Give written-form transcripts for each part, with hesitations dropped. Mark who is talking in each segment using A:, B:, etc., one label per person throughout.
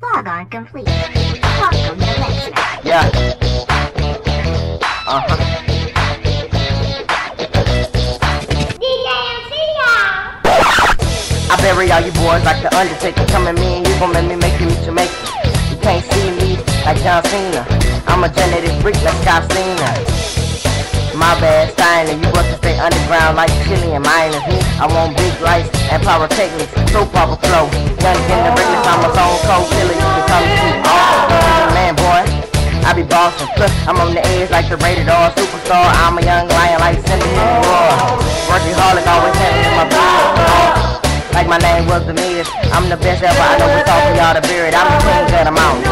A: Logon complete. Welcome to the next match.
B: Yeah. I bury all you boys like the Undertaker. Come at me and you gon' let me make you meet your maker. You can't see me like John Cena. I'm a genetic freak like Cena. My bad, Steiner, you want to stay underground like chili and minus me. I want big lights and pyrotechnics, soap opera flow. Young in the realness, I'm a stone cold killer. You can call me Sweet man, boy. I be bossing, plus I'm on the edge like the rated R superstar. I'm a young lion like Cena in the roar. Working hard, always having in my blood. Like my name was the Miz. I'm the best ever. I know it's all for y'all to beard. I'm the king of the mountain.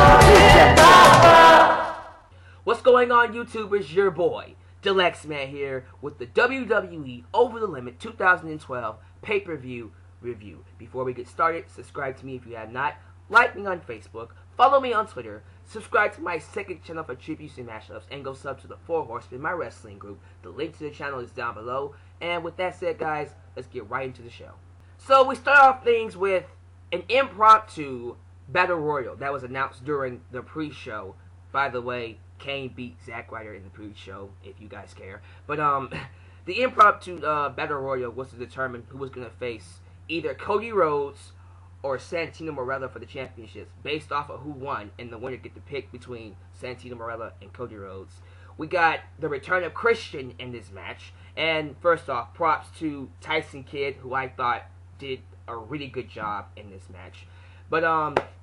C: What's going on, YouTubers? Your boy, Deluxe Man here with the WWE Over the Limit 2012 pay-per-view review. Before we get started, subscribe to me if you have not, like me on Facebook, follow me on Twitter, subscribe to my second channel for tributes and mashups, and go sub to the Four Horsemen, my wrestling group. The link to the channel is down below. And with that said, guys, let's get right into the show. So we start off things with an impromptu battle royal that was announced during the pre-show. By the way, Kane beat Zack Ryder in the pre-show, if you guys care. But the impromptu battle royal was to determine who was going to face either Cody Rhodes or Santino Marella for the championships, based off of who won, and the winner get to pick between Santino Marella and Cody Rhodes. We got the return of Christian in this match, and first off, props to Tyson Kidd, who I thought did a really good job in this match. But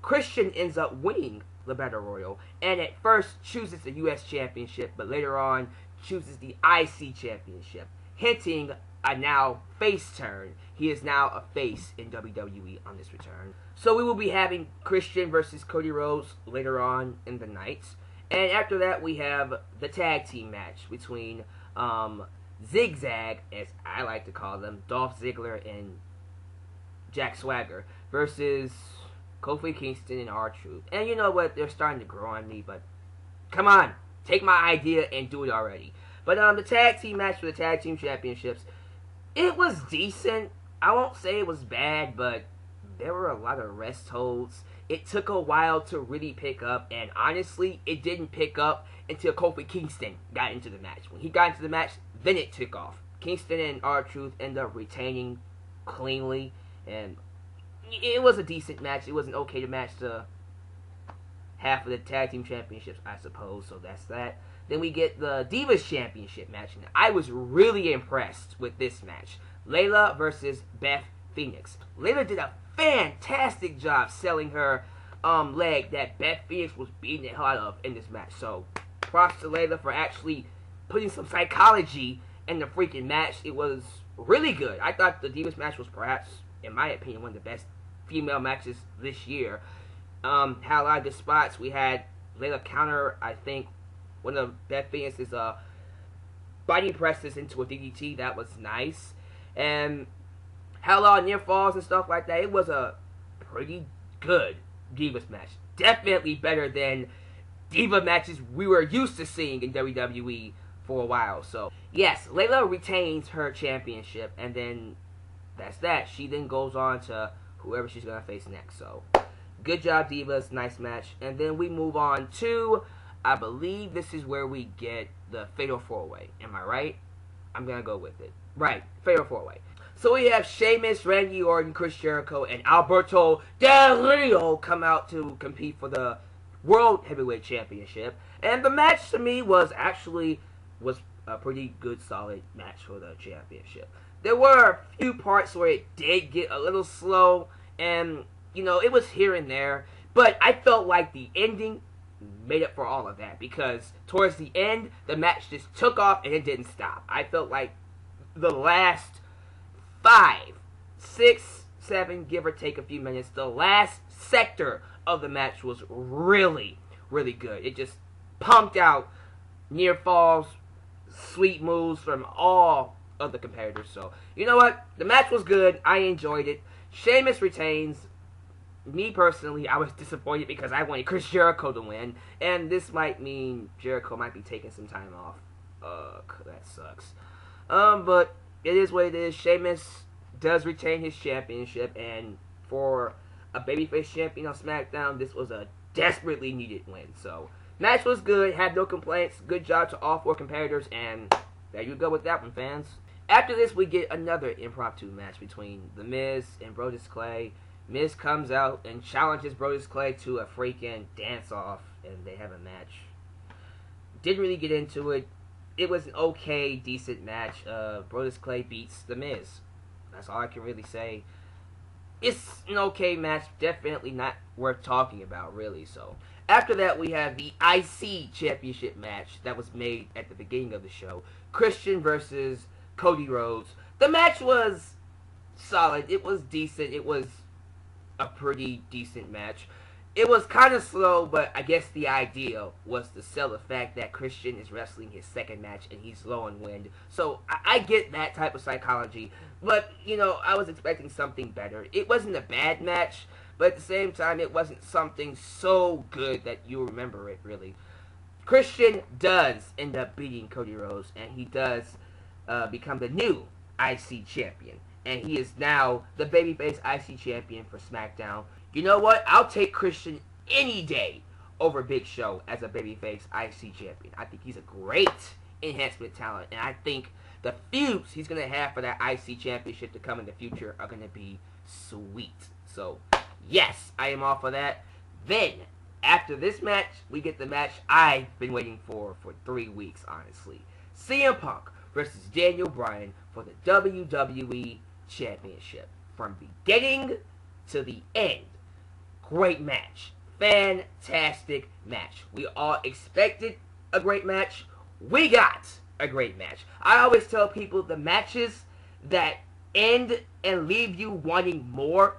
C: Christian ends up winning the Battle Royal, and at first chooses the U.S. Championship, but later on chooses the IC Championship, hinting a now face turn. He is now a face in WWE on this return. So we will be having Christian versus Cody Rhodes later on in the night. And after that, we have the tag team match between Zigzag, as I like to call them, Dolph Ziggler and Jack Swagger, versus Kofi, Kingston, and R-Truth. And you know what? They're starting to grow on me, but come on. Take my idea and do it already. But the tag team match for the tag team championships, it was decent. I won't say it was bad, but there were a lot of rest holds. It took a while to really pick up, and honestly, it didn't pick up until Kofi Kingston got into the match. When he got into the match, then it took off. Kingston and R-Truth ended up retaining cleanly, and it was a decent match. It was an okay match to half of the tag team championships, I suppose, so that's that. Then we get the Divas Championship match, and I was really impressed with this match. Layla versus Beth Phoenix. Layla did a fantastic job selling her leg that Beth Phoenix was beating the hell out of in this match. So props to Layla for actually putting some psychology in the freaking match. It was really good. I thought the Divas match was perhaps, in my opinion, one of the best female matches this year. Had a lot of good spots. We had Layla counter, I think, one of Beth Phoenix's body presses into a DDT. That was nice. And had a lot of near falls and stuff like that. It was a pretty good Divas match. Definitely better than Diva matches we were used to seeing in WWE for a while. So, yes, Layla retains her championship, and then that's that. She then goes on to whoever she's going to face next. So, good job, Divas. Nice match. And then we move on to, I believe this is where we get the Fatal 4-Way. Am I right? I'm going to go with it. Right. Fatal 4-Way. So we have Sheamus, Randy Orton, Chris Jericho, and Alberto Del Rio come out to compete for the World Heavyweight Championship. And the match to me was a pretty good, solid match for the championship. There were a few parts where it did get a little slow, and, you know, it was here and there. But I felt like the ending made up for all of that, because towards the end, the match just took off and it didn't stop. I felt like the last 5, 6, 7, give or take a few minutes, the last sector of the match was really, really good. It just pumped out near falls, sweet moves from all of the competitors. So, you know what? The match was good. I enjoyed it. Sheamus retains. Me personally, I was disappointed because I wanted Chris Jericho to win, and this might mean Jericho might be taking some time off. That sucks. But it is what it is. Sheamus does retain his championship, and for a babyface champion on SmackDown, this was a desperately needed win. So, match was good, had no complaints, good job to all 4 competitors, and there you go with that one, fans. After this, we get another impromptu match between The Miz and Brodus Clay. Miz comes out and challenges Brodus Clay to a freaking dance-off, and they have a match. Didn't really get into it. It was an okay, decent match. Brodus Clay beats The Miz. That's all I can really say. It's an okay match, definitely not worth talking about, really. So after that, we have the IC Championship match that was made at the beginning of the show. Christian versus Cody Rhodes. The match was solid. It was decent. It was a pretty decent match. It was kind of slow, but I guess the idea was to sell the fact that Christian is wrestling his second match and he's low on wind. So I get that type of psychology, but you know, I was expecting something better. It wasn't a bad match, but at the same time, it wasn't something so good that you remember it, really. Christian does end up beating Cody Rhodes, and he does become the new IC champion. And he is now the babyface IC champion for SmackDown. You know what? I'll take Christian any day over Big Show as a babyface IC champion. I think he's a great enhancement talent. And I think the feuds he's going to have for that IC championship to come in the future are going to be sweet. So, yes, I am all for that. Then, after this match, we get the match I've been waiting for 3 weeks, honestly. CM Punk versus Daniel Bryan for the WWE Championship. From beginning to the end. Great match. Fantastic match. We all expected a great match. We got a great match. I always tell people the matches that end and leave you wanting more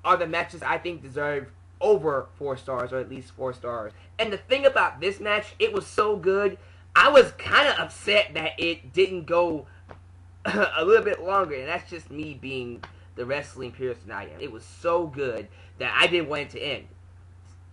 C: are the matches I think deserve over 4 stars, or at least 4 stars. And the thing about this match, it was so good. I was kind of upset that it didn't go a little bit longer, and that's just me being the wrestling person I am. It was so good that I didn't want it to end.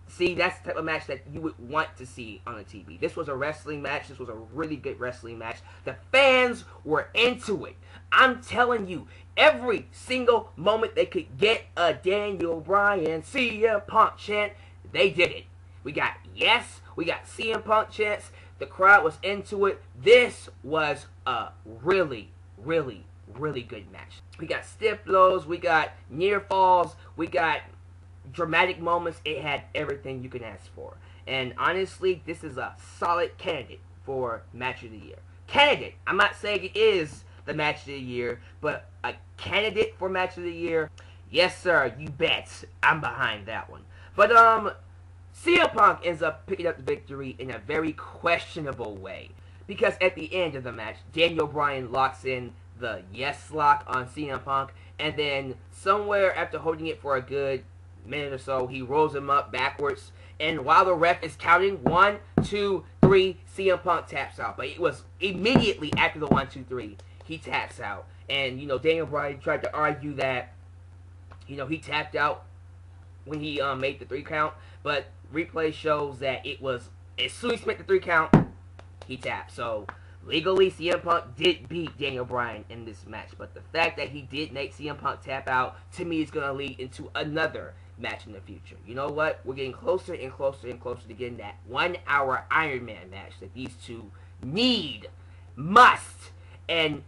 C: See, that's the type of match that you would want to see on the TV. This was a wrestling match. This was a really good wrestling match. The fans were into it. I'm telling you, every single moment they could get a Daniel Bryan CM Punk chant, they did it. We got yes, we got CM Punk chants. The crowd was into it. This was a really, really, really good match. We got stiff blows, we got near falls, we got dramatic moments. It had everything you can ask for. And honestly, this is a solid candidate for match of the year. Candidate. I'm not saying it is the match of the year, but a candidate for match of the year. Yes, sir. You bet. I'm behind that one. But CM Punk ends up picking up the victory in a very questionable way. Because at the end of the match, Daniel Bryan locks in the yes lock on CM Punk. And then somewhere after holding it for a good minute or so, he rolls him up backwards. And while the ref is counting 1, 2, 3, CM Punk taps out. But it was immediately after the 1, 2, 3, he taps out. And, you know, Daniel Bryan tried to argue that, you know, he tapped out when he made the 3 count. But replay shows that it was, as soon as he made the 3 count, he tapped. So, legally, CM Punk did beat Daniel Bryan in this match. But the fact that he did make CM Punk tap out, to me, is going to lead into another match in the future. You know what? We're getting closer and closer and closer to getting that 1-hour Iron Man match that these two need, must, and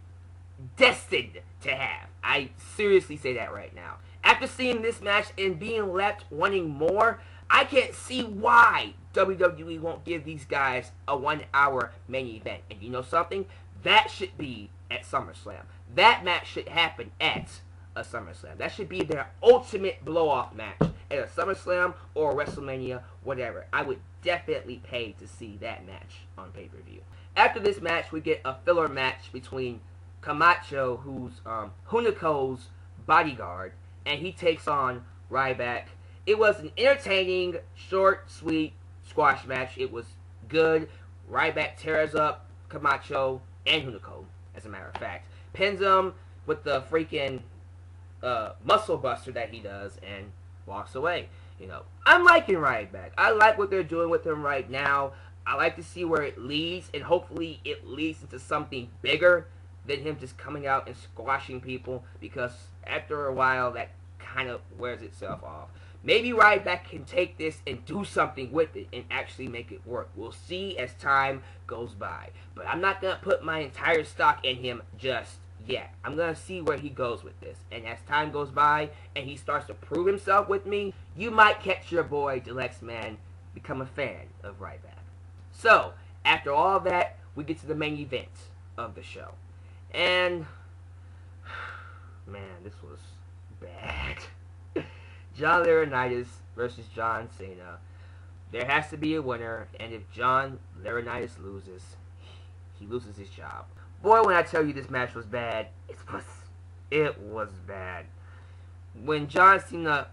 C: destined to have. I seriously say that right now. After seeing this match and being left wanting more, I can't see why WWE won't give these guys a 1-hour main event. And you know something? That should be at SummerSlam. That match should happen at a SummerSlam. That should be their ultimate blow-off match at a SummerSlam or a WrestleMania, whatever. I would definitely pay to see that match on pay-per-view. After this match, we get a filler match between Camacho, who's Hunico's bodyguard, and he takes on Ryback. It was an entertaining, short, sweet squash match. It was good. Ryback tears up Camacho and Hunico, as a matter of fact. Pins him with the freaking muscle buster that he does and walks away. You know, I'm liking Ryback. I like what they're doing with him right now. I like to see where it leads, and hopefully it leads into something bigger than him just coming out and squashing people, because after a while that kind of wears itself off. Maybe Ryback can take this and do something with it and actually make it work. We'll see as time goes by. But I'm not going to put my entire stock in him just yet. I'm going to see where he goes with this. And as time goes by and he starts to prove himself with me, you might catch your boy, Deluxe Man, become a fan of Ryback. So, after all that, we get to the main event of the show. And, man, this was bad. John Laurinaitis versus John Cena. There has to be a winner, and if John Laurinaitis loses, he loses his job. Boy, when I tell you this match was bad, it was bad. When John Cena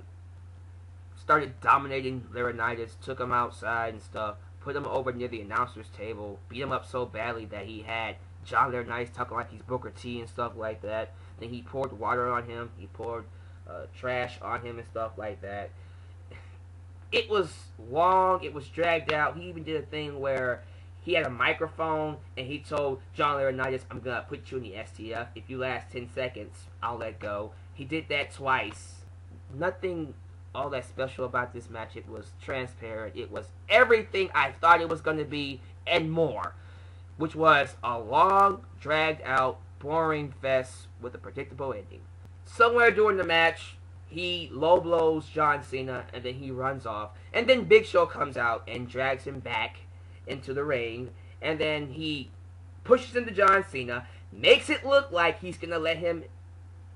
C: started dominating Laurinaitis, took him outside and stuff, put him over near the announcer's table, beat him up so badly that he had John Laurinaitis talking like he's Booker T and stuff like that. Then he poured water on him. He poured trash on him and stuff like that. It was long. It was dragged out. He even did a thing where he had a microphone and he told John Laurinaitis, I'm going to put you in the STF. If you last 10 seconds, I'll let go. He did that twice. Nothing all that special about this match. It was transparent. It was everything I thought it was going to be and more, which was a long, dragged out, boring fest with a predictable ending. Somewhere during the match, he low blows John Cena and then he runs off. And then Big Show comes out and drags him back into the ring. And then he pushes into John Cena, makes it look like he's going to let him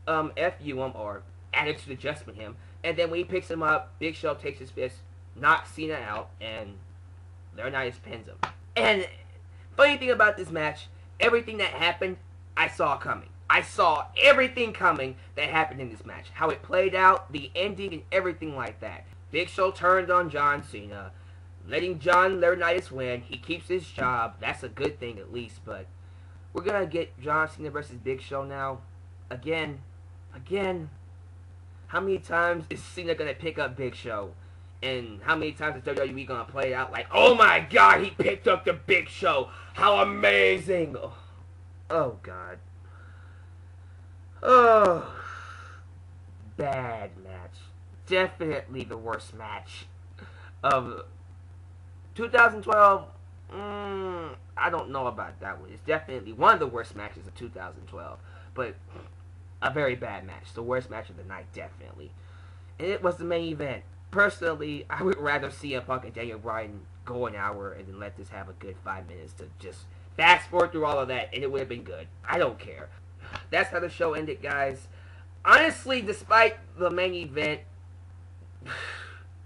C: FU him or attitude adjustment him. And then when he picks him up, Big Show takes his fist, knocks Cena out, and Laurinaitis pins him. And funny thing about this match, everything that happened, I saw coming. I saw everything coming that happened in this match. How it played out, the ending, and everything like that. Big Show turned on John Cena, letting John Laurinaitis win. He keeps his job. That's a good thing at least, but we're going to get John Cena versus Big Show now. Again. How many times is Cena going to pick up Big Show? And how many times is WWE going to play it out like, oh my God, he picked up the Big Show. How amazing. Oh God. Oh. Bad match. Definitely the worst match of 2012. I don't know about that one. It's definitely one of the worst matches of 2012. But a very bad match. The worst match of the night, definitely. And it was the main event. Personally, I would rather see CM Punk and Daniel Bryan go an hour and then let this have a good 5 minutes to just fast forward through all of that, and it would have been good. I don't care. That's how the show ended, guys. Honestly, despite the main event,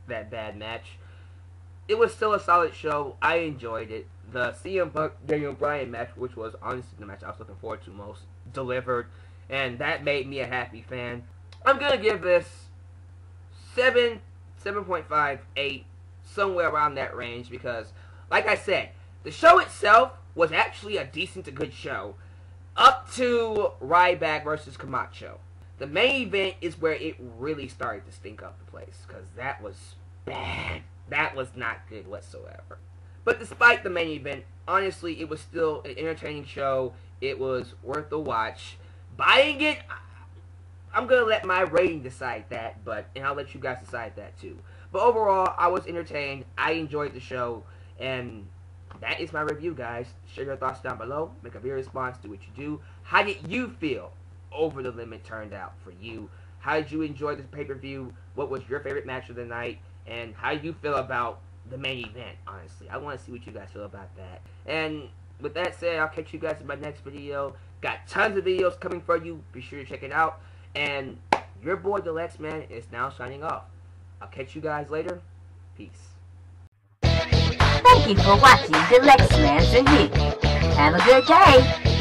C: that bad match, it was still a solid show. I enjoyed it. The CM Punk Daniel Bryan match, which was honestly the match I was looking forward to most, delivered, and that made me a happy fan. I'm gonna give this 7.5, 8, somewhere around that range, because, like I said, the show itself was actually a decent to good show, up to Ryback versus Camacho. The main event is where it really started to stink up the place, because that was bad. That was not good whatsoever. But despite the main event, honestly, it was still an entertaining show. It was worth the watch. Buying it, I'm going to let my rating decide that, and I'll let you guys decide that too. But overall, I was entertained. I enjoyed the show, and that is my review, guys. Share your thoughts down below. Make a video response. Do what you do. How did you feel Over the Limit turned out for you? How did you enjoy this pay-per-view? What was your favorite match of the night? And how do you feel about the main event, honestly? I want to see what you guys feel about that. And with that said, I'll catch you guys in my next video. Got tons of videos coming for you. Be sure to check it out. And your boy, Deluxe Man, is now signing off. I'll catch you guys later. Peace.
A: Thank you for watching Deluxe Man's Review. Have a good day.